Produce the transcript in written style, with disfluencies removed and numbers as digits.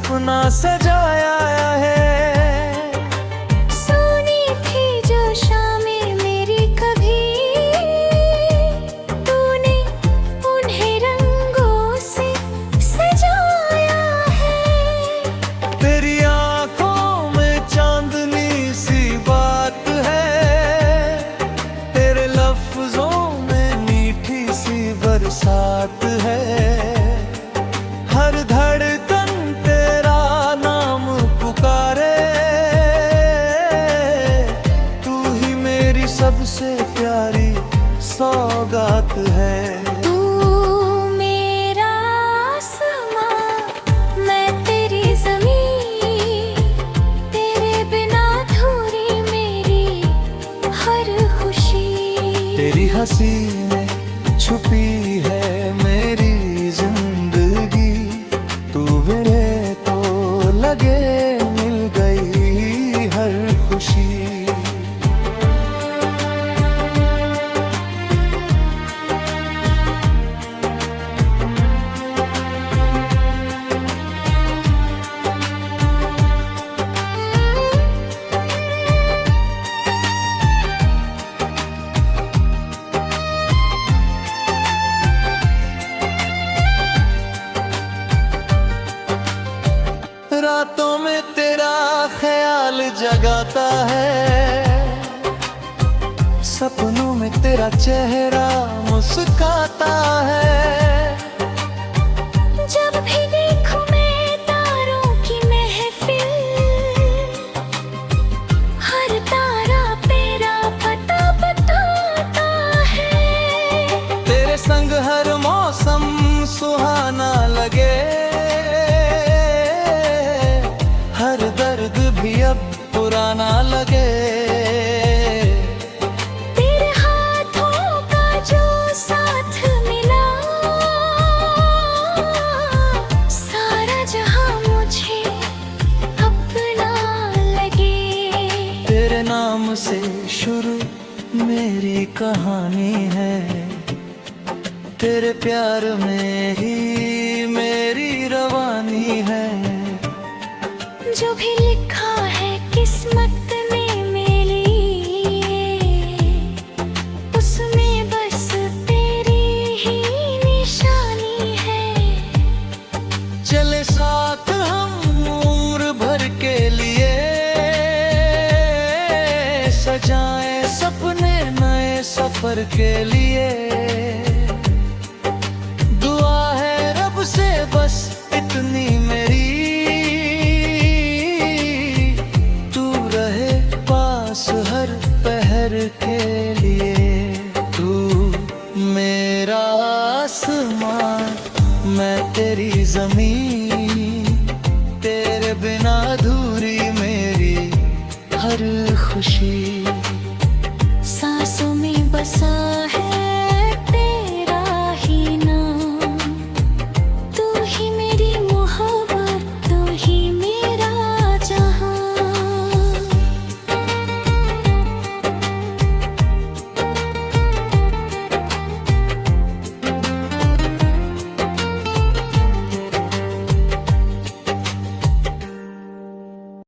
सपना सजाया है। सोनी थी जो शामें मेरी कभी, तूने उन्हें रंगों से सजाया है। तेरी आंखों में चांदनी सी बात है, तेरे लफ्जों में मीठी सी बरसात है। हर धड़कन तेरा नाम पुकारे, तू ही मेरी सबसे प्यारी सौगात है। तू मेरा आसमां, मैं तेरी ज़मीन, तेरे बिना अधूरी मेरी हर खुशी। तेरी हंसी में छुपी है मेरी जिंदगी, तू मिले तो लगे मिल गई हर खुशी। रातों में तेरा ख्याल जगाता है, सपनों में तेरा चेहरा मुस्काता है। जब भी देखूं मैं तारों की महफिल, हर तारा तेरा पता बताता है। तेरे संग हर मौसम सुहाना लगे, हर दर्द भी अब पुराना लगे। तेरे हाथों का जो साथ मिला, सारा जहां मुझे अपना लगे। तेरे नाम से शुरू मेरी कहानी है, तेरे प्यार में ही मेरी रवानी है। जो भी लिखा है किस्मत में मेरी, उसमें बस तेरी ही निशानी है। चले साथ हम उम्र भर के लिए, सजाएं सपने नए सफर के लिए। दुआ है रब से बस इतनी मेरी, हर पहर के लिए। तू मेरा आसमां, मैं तेरी ज़मीन, तेरे बिना अधूरी मेरी हर खुशी। सांसों में बसा